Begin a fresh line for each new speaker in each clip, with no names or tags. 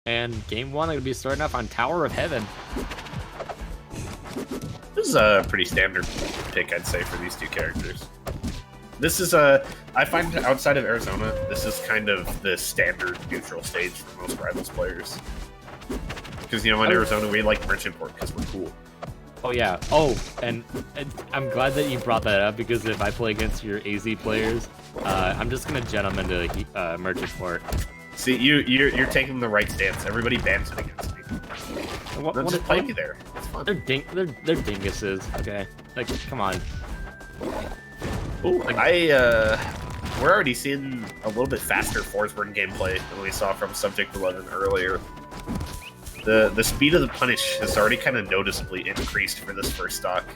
And game one, I'm gonna be starting off on Tower of Heaven.
This is a pretty standard pick, I'd say, for these two characters. This is a, I find outside of Arizona, this is kind of the standard neutral stage for most Rivals players. Because, you know, in Arizona, we like Merchant Port because we're cool.
Oh yeah. Oh, and I'm glad that you brought that up, because if I play against your AZ players, I'm just gonna jet them into Merchant Port.
See, you're taking the right stance. Everybody bans it against me. They'll just play me there. It's fun.
They're dinguses. Okay, like come on.
Ooh, we're already seeing a little bit faster Forsburn gameplay than we saw from Subject11 earlier. The speed of the punish has already kind of noticeably increased for this first stock.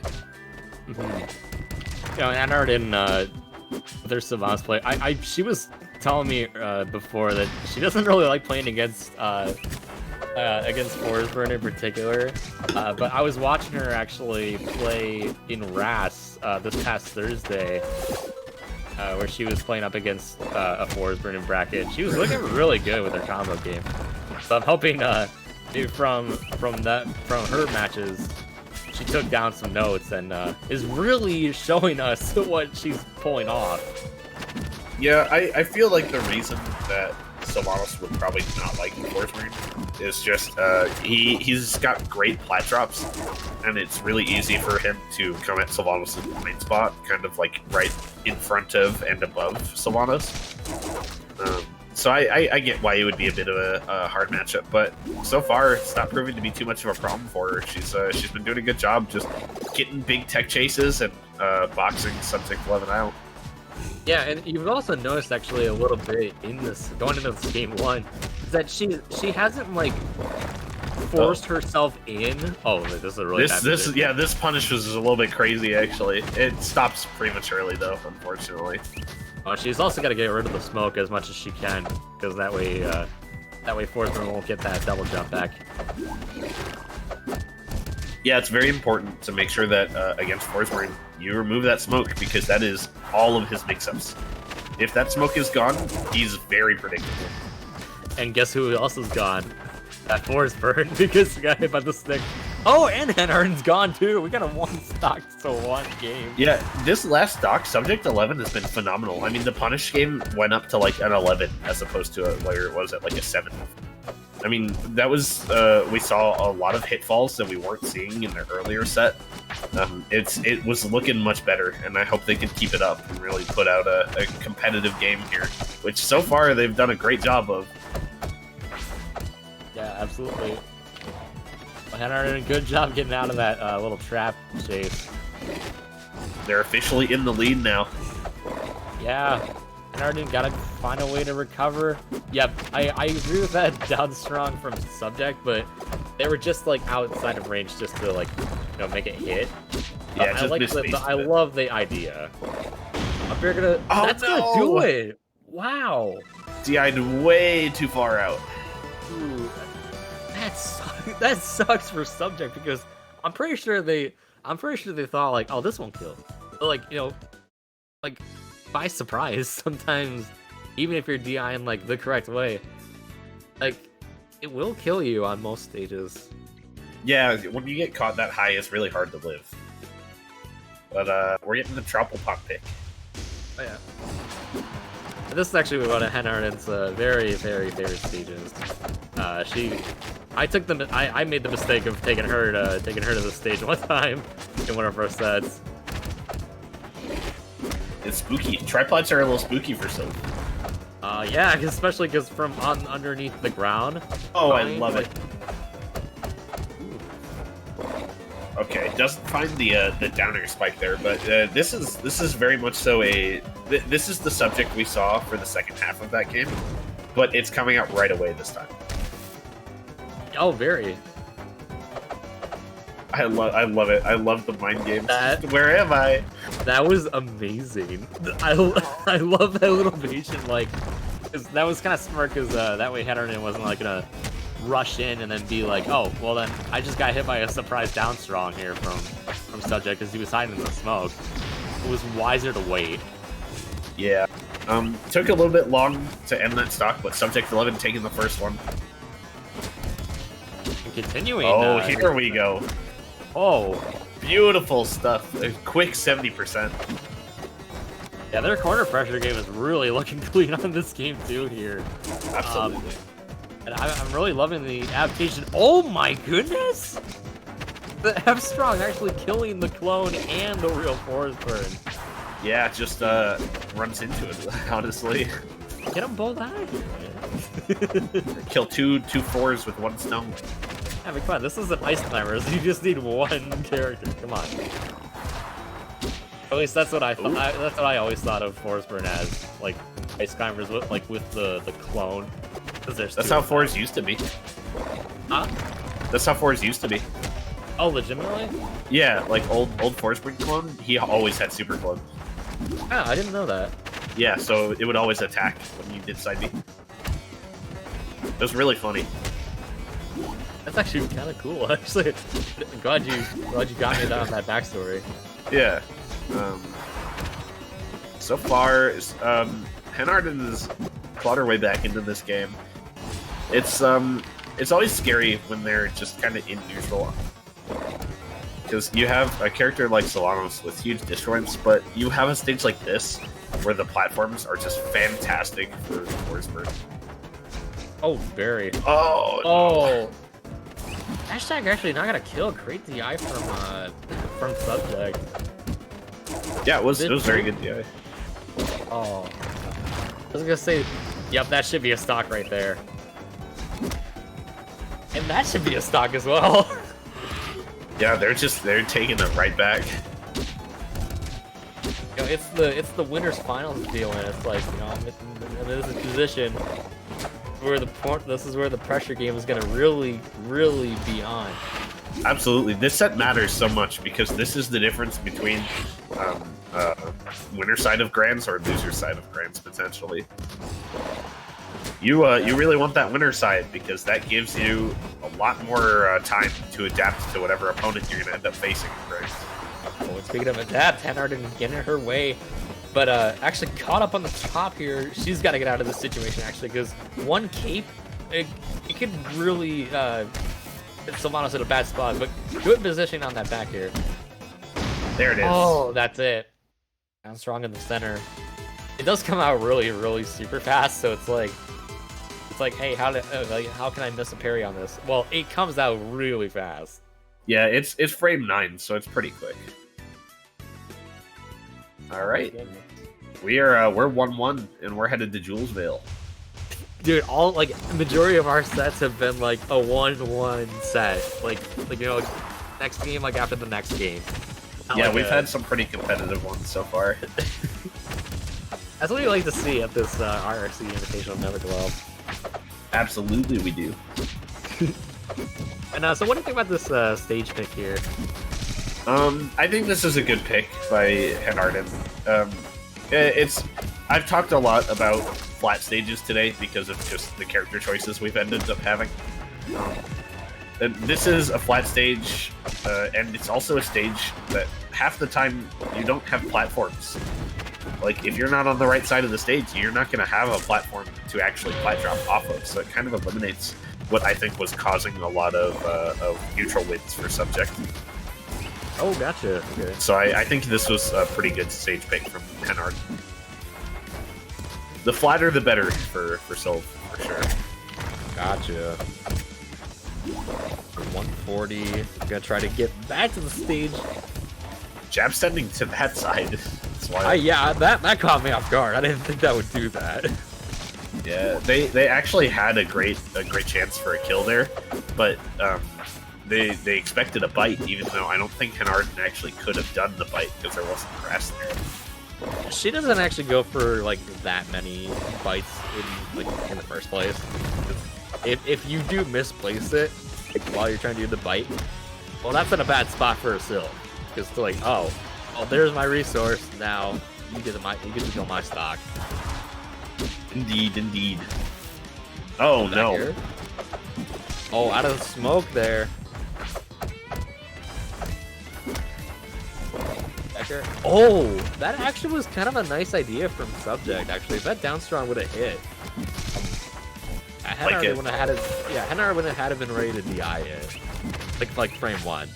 Mm-hmm. You know, HenArten, their Sylvanos play, she was telling me before that she doesn't really like playing against Forsburn in particular, but I was watching her actually play in RRC this past Thursday, where she was playing up against a Forsburn in bracket. She was looking really good with her combo game, so I'm hoping from her matches she took down some notes and is really showing us what she's pulling off.
Yeah, I feel like the reason that Sylvanos would probably not like Forsburn is just he's got great plat drops, and it's really easy for him to come at Sylvanos' main spot, kind of like right in front of and above Sylvanos. So I get why it would be a bit of a hard matchup, but so far it's not proving to be too much of a problem for her. She's been doing a good job just getting big tech chases and boxing Subject11 out.
Yeah, and you've also noticed actually a little bit in this going into this game one, is that she hasn't like forced herself in. Oh, this is a really
this punish was a little bit crazy actually. It stops prematurely though, unfortunately.
She's also got to get rid of the smoke as much as she can, because that way Forsburn won't get that double jump back.
Yeah, it's very important to make sure that against Forsburn, you remove that smoke, because that is all of his mix-ups. If that smoke is gone, he's very predictable.
And guess who else is gone? That Forsburn, because he got hit by the stick. Oh, and HenArten's gone too. We got a one stock to one game.
Yeah, this last stock, Subject11 has been phenomenal. I mean, the punish game went up to like an 11 as opposed to where it was at like a 7. I mean, that was, we saw a lot of hitfalls that we weren't seeing in the earlier set. It was looking much better, and I hope they can keep it up and really put out a competitive game here, which so far they've done a great job of.
Yeah, absolutely. Well, HenArten did a good job getting out of that little trap chase.
They're officially in the lead now.
Yeah. HenArten gotta find a way to recover. Yep, I agree with that down strong from Subject, but they were just like outside of range just to like, you know, make it hit.
Yeah,
I love the idea. Up here gonna gonna do it. Wow.
DI'd way too far out.
Ooh, that sucks for Subject, because I'm pretty sure they thought like, oh, this won't kill. But like, you know, like by surprise, sometimes even if you're DIing like the correct way, like it will kill you on most stages.
Yeah, when you get caught that high, it's really hard to live. But we're getting the triple pop pick.
Oh yeah. And this is actually one of HenArten's very, very favorite stages. I made the mistake of taking her to the stage one time in one of our sets.
It's spooky. Triplats are a little spooky for some.
Yeah, especially because from underneath the ground.
Oh, I love it. Okay, doesn't find the downer spike there, but this is very much so this is the Subject we saw for the second half of that game, but it's coming out right away this time.
Oh, very.
I love it. I love the mind games. Where am I?
That was amazing. I love that little patient, like, cause that was kind of smart, because that way HenArten wasn't like gonna rush in and then be like, oh, well then I just got hit by a surprise down strong here from Subject, because he was hiding in the smoke. It was wiser to wait.
Yeah. Took a little bit long to end that stock, but Subject11 taking the first one.
continuing.
Oh, here we go.
Oh,
Beautiful stuff. A quick 70%.
yeah, their corner pressure game is really looking clean on this game too here.
Absolutely.
And I'm really loving the adaptation. Oh my goodness! The F-Strong actually killing the clone and the real Forsburn.
Yeah, just runs into it, honestly.
Get them both out of here, man.
Kill two fours with one stone.
I mean, come on, this is an Ice Climber, so you just need one character. Come on. At least that's what I thought. That's what I always thought of Forsburn as, like Ice Climbers with the clone.
That's how fours used to be.
Huh?
That's how fours used to be.
Oh, legitimately?
Yeah, like old Forsburn clone, he always had super clone.
Oh, I didn't know that.
Yeah, so it would always attack when you did side B. It was really funny.
That's actually kind of cool. Actually, glad you got me on that backstory.
Yeah. So far, HenArten has clawed her way back into this game. It's always scary when they're just kind of in neutral, because you have a character like Sylvanos with huge disjoints, but you have a stage like this where the platforms are just fantastic for Forsburn.
Oh, very.
Oh.
Oh. Hashtag actually not gonna kill Great DI from Subject.
Yeah, it was very good DI.
Oh. I was gonna say, yep, that should be a stock right there. And that should be a stock as well.
Yeah, they're taking it right back.
You know, it's the winners finals deal, and it's like, you know, I'm in this position where this is where the pressure game is gonna really be on.
Absolutely, this set matters so much because this is the difference between winner side of Grands or loser side of Grands potentially. You really want that winner side because that gives you a lot more time to adapt to whatever opponent you're gonna end up facing in Grands.
Oh, speaking of adapt, HenArten getting her way, but actually caught up on the top here. She's got to get out of this situation actually, because one cape, it could really Sylvanos in a bad spot, but good position on that back here.
There it is.
Oh, that's it. Down strong in the center. It does come out really super fast, so it's like, hey, how can I miss a parry on this? Well, it comes out really fast.
Yeah, it's frame 9, so it's pretty quick. All right, we're 1-1, and we're headed to Julesvale.
Dude, all like majority of our sets have been like a 1-1 set. Like you know, like, next game like after the next game. Not
Yeah,
like
we've had some pretty competitive ones so far.
That's what we like to see at this RRC Invitational nevertheless.
Absolutely, we do.
And so, what do you think about this stage pick here?
I think this is a good pick by HenArten. I've talked a lot about flat stages today because of just the character choices we've ended up having. And this is a flat stage, and it's also a stage that half the time you don't have platforms. Like, if you're not on the right side of the stage, you're not going to have a platform to actually flat drop off of, so it kind of eliminates what I think was causing a lot of neutral wins for Subject.
Oh, gotcha. Okay.
So I think this was a pretty good stage pick from HenArten. The flatter, the better for Sylv, for sure.
Gotcha. 140. Gonna try to get back to the stage.
Jab sending to that side. That's why.
Yeah, that caught me off guard. I didn't think that would do that.
Yeah, they actually had a great chance for a kill there, but they expected a bite, even though I don't think HenArten actually could have done the bite because there wasn't grass there.
She doesn't actually go for like that many bites in the first place. If you do misplace it while you're trying to do the bite, well, that's in a bad spot for a Syl. Because it's like, oh, there's my resource. Now you get to kill my stock.
Indeed. Oh no!
Here. Oh, out of the smoke there. Oh, that actually was kind of a nice idea from Subject. Actually, if that down strong would have hit, HenArten wouldn't have had it. Yeah, HenArten wouldn't have been ready to DI it. Like frame 1.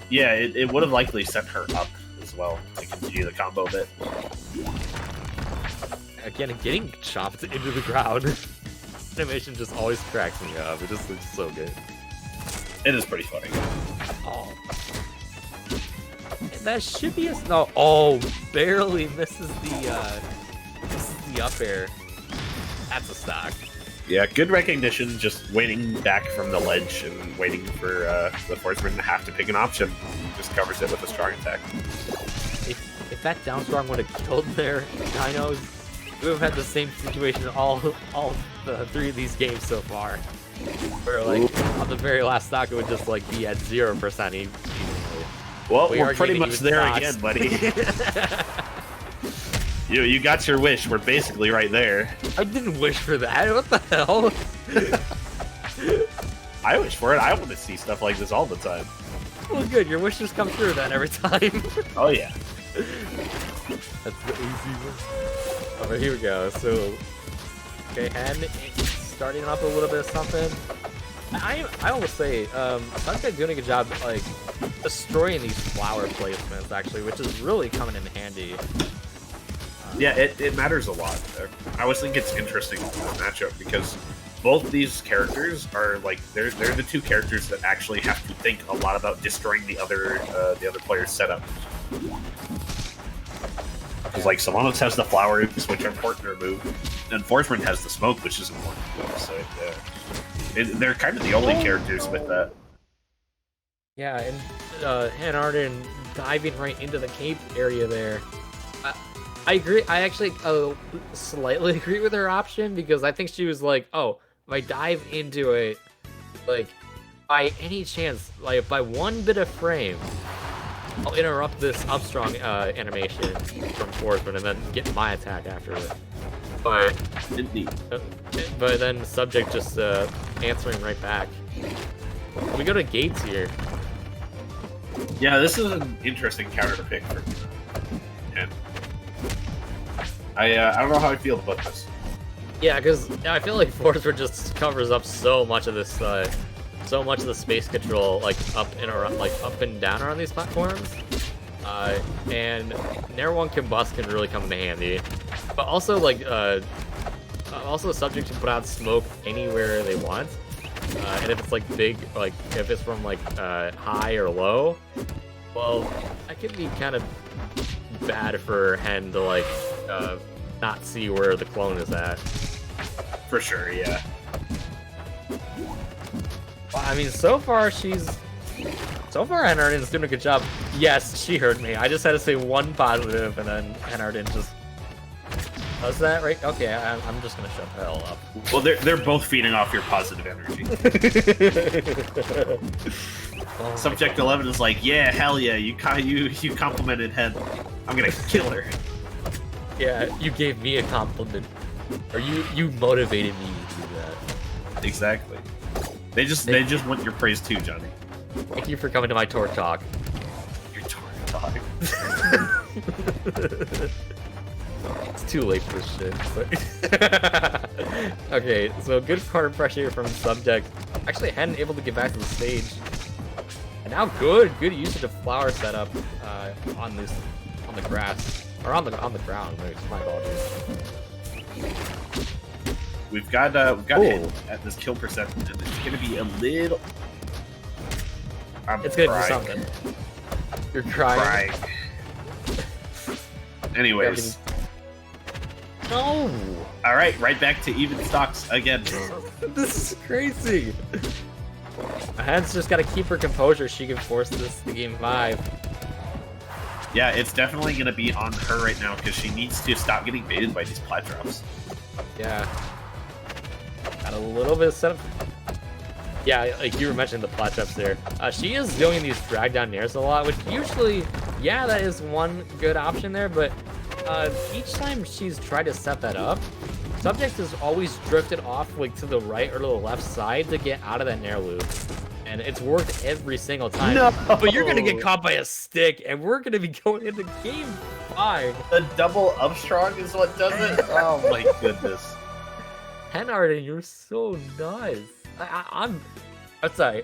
Yeah, it would have likely sent her up as well to continue the combo bit.
Again, getting chopped into the ground. Animation just always cracks me up. It just looks so good.
It is pretty funny.
Oh. That should be a... No. Oh, barely misses the up air. That's a stock.
Yeah, good recognition, just waiting back from the ledge and waiting for the Forsburn to have to pick an option. Just covers it with a strong attack.
If that down strong would have killed their dinos, we would have had the same situation all the 3 of these games so far. Where, like, on the very last stock, it would just, like, be at 0% evenly.
Well, we're pretty much there again, buddy. You got your wish. We're basically right there.
I didn't wish for that. What the hell?
I wish for it. I want to see stuff like this all the time.
Well, good. Your wishes come true then every time.
Oh, yeah.
That's the easy one. Alright, here we go. So, okay, Hen starting up a little bit of something. I will say, Subject doing a good job, like, destroying these flower placements, actually, which is really coming in handy.
Yeah, it matters a lot. I always think it's interesting in this matchup because both these characters are like they're the 2 characters that actually have to think a lot about destroying the other player's setup. Because like Sylvanos has the flowers, which are important to remove, and Forsburn has the smoke, which is important to remove. So they're kind of the only characters with that.
Yeah, and HenArten diving right into the cape area there. I agree. I actually slightly agree with her option because I think she was like, oh, if I dive into it, like, by any chance, like, by 1 bit of frame, I'll interrupt this up-strong animation from Forsburn and then get my attack after it. But, but then Subject just answering right back. We go to Gates here.
Yeah, this is an interesting counter to pick for Hen. I don't know how I feel about this.
Yeah, because I feel like Forsburn just covers up so much of this, so much of the space control, like up and around, like up and down around these platforms. And Nair 1 Combust can really come in handy, but also like, also Subject can put out smoke anywhere they want. And if it's like big, like if it's from like high or low, well, that could be kind of bad for Hen to like not see where the clone is at.
For sure, yeah.
Well, I mean, so far HenArten's doing a good job. Yes, she heard me. I just had to say 1 positive, and then HenArten just. Was that right? Okay, I'm just gonna shut the hell up.
Well, they're both feeding off your positive energy.
Oh
Subject11 is like, yeah, hell yeah, you complimented Hen. I'm gonna kill her.
Yeah, you gave me a compliment, or you motivated me to do that.
Exactly. They just want your praise too, Johnny.
Thank you for coming to my Torque Talk.
Your Torque Talk.
It's too late for this shit. But okay, so good corner pressure from Subject. Actually, Hen able to get back to the stage. And now good usage of flower setup on the grass. Or on the ground. My apologies.
We've got hit at this kill percent, and it's gonna be a little.
It's gonna do something. You're crying.
Anyways.
No.
All right, right back to even stocks again.
This is crazy. Hen's just gotta keep her composure. She can force this to game 5.
Yeah, it's definitely going to be on her right now because she needs to stop getting baited by these plat drops.
Yeah. Got a little bit of setup. Yeah, like you were mentioning the plat drops there. She is doing these drag down nairs a lot, which usually, yeah, that is one good option there, but each time she's tried to set that up, Subject has always drifted off like to the right or to the left side to get out of that nair loop. And it's worked every single time.
No!
But you're gonna get caught by a stick, and we're gonna be going into game 5.
The double up strong is what does it? Oh my goodness.
HenArten, you're so nice. I'm sorry.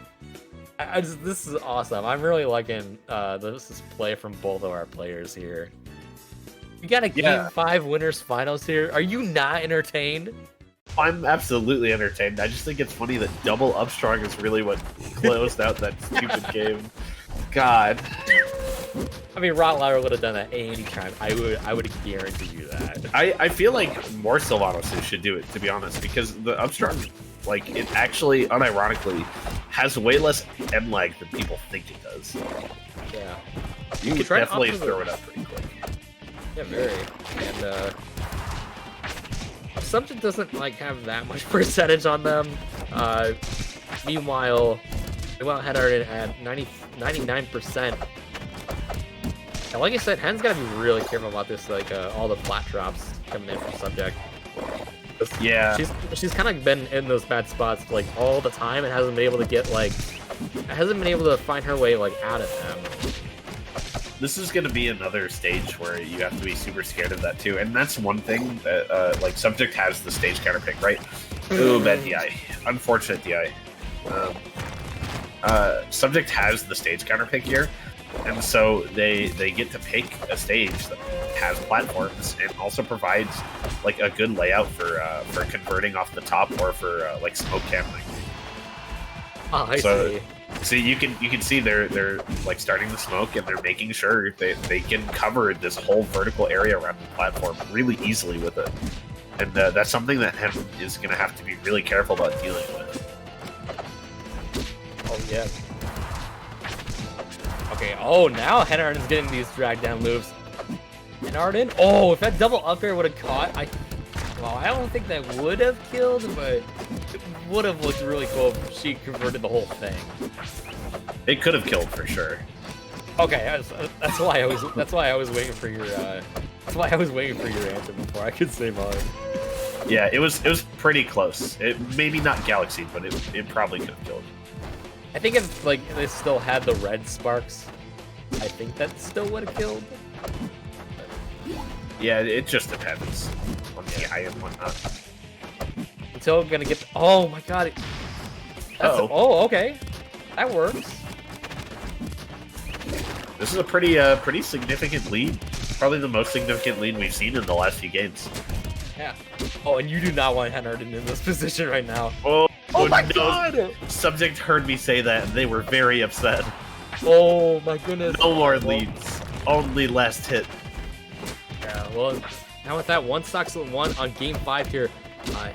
This is awesome. I'm really liking this play from both of our players here. We got a Game 5 winners finals here. Are you not entertained?
I'm absolutely entertained. I just think it's funny that double upstrong is really what closed out that stupid game. God.
I mean, Rottweiler would have done that any time. I would guarantee you that.
I feel like more Sylvanos should do it, to be honest, because the upstrong, like, it actually, unironically, has way less end lag than people think it does.
Yeah.
You can definitely throw it up pretty quick.
Yeah, very. And, Subject doesn't, like, have that much percentage on them. Meanwhile, HenArten at 99%. And like I said, Hen's gotta be really careful about this, like, all the flat drops coming in from Subject.
Yeah.
She's kind of been in those bad spots, like, all the time and hasn't been able to get, like, hasn't been able to find her way, like, out of them.
This is going to be another stage where you have to be super scared of that, too. And that's one thing that, like, Subject has the stage counter pick, right? Ooh, bad DI. Unfortunate DI. Subject has the stage counter pick here, and so they get to pick a stage that has platforms and also provides, like, a good layout for converting off the top or for, like, smoke camping.
Oh, I see.
So you can see they're like starting the smoke and they're making sure they can cover this whole vertical area around the platform really easily with it, and that's something that Hen is going to have to be really careful about dealing with.
Oh yeah. Okay. Oh, now HenArten's getting these drag down moves. HenArten. Oh, if that double up air would have caught, well, I don't think that would have killed, but it would have looked really cool if she converted the whole thing.
It could have killed for sure.
Okay, that's why I was waiting for your answer before I could say mine.
Yeah, it was pretty close. It maybe not Galaxy, but it probably could have killed.
I think if like they still had the red sparks, I think that still would have killed.
Yeah, it just depends on the eye and whatnot.
Until I'm gonna get. Oh my god! Oh, okay, that works.
This is a pretty significant lead. Probably the most significant lead we've seen in the last few games.
Yeah. Oh, and you do not want HenArten in this position right now.
Oh
my
no.
god!
Subject heard me say that, and they were very upset.
Oh my goodness.
No more leads. Only last hit.
Yeah, well, now with that one stocks one on game 5 here,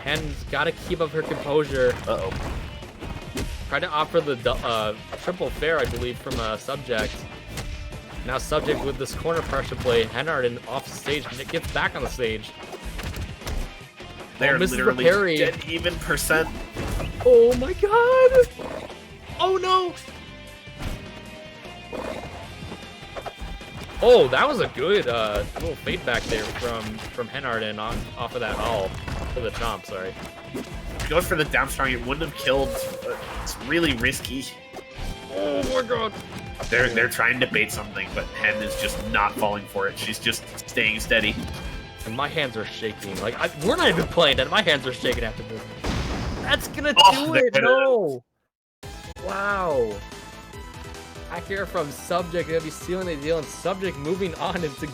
Hen's got to keep up her composure.
Uh-oh.
Tried to offer the triple fair, I believe, from Subject. Now Subject with this corner pressure play, HenArten off the stage, and it gets back on the stage.
They're literally dead even percent.
Oh my god! Oh no! Oh, that was a good little fade back there from HenArten off of that for the chomp, sorry.
Goes for the down strong, it wouldn't have killed, but it's really risky.
Oh my god!
They're trying to bait something, but Hen is just not falling for it. She's just staying steady.
And my hands are shaking. Like, we're not even playing, and my hands are shaking after this. That's gonna do it! No! Wow. Back here from Subject, gonna be sealing the deal, and Subject moving on into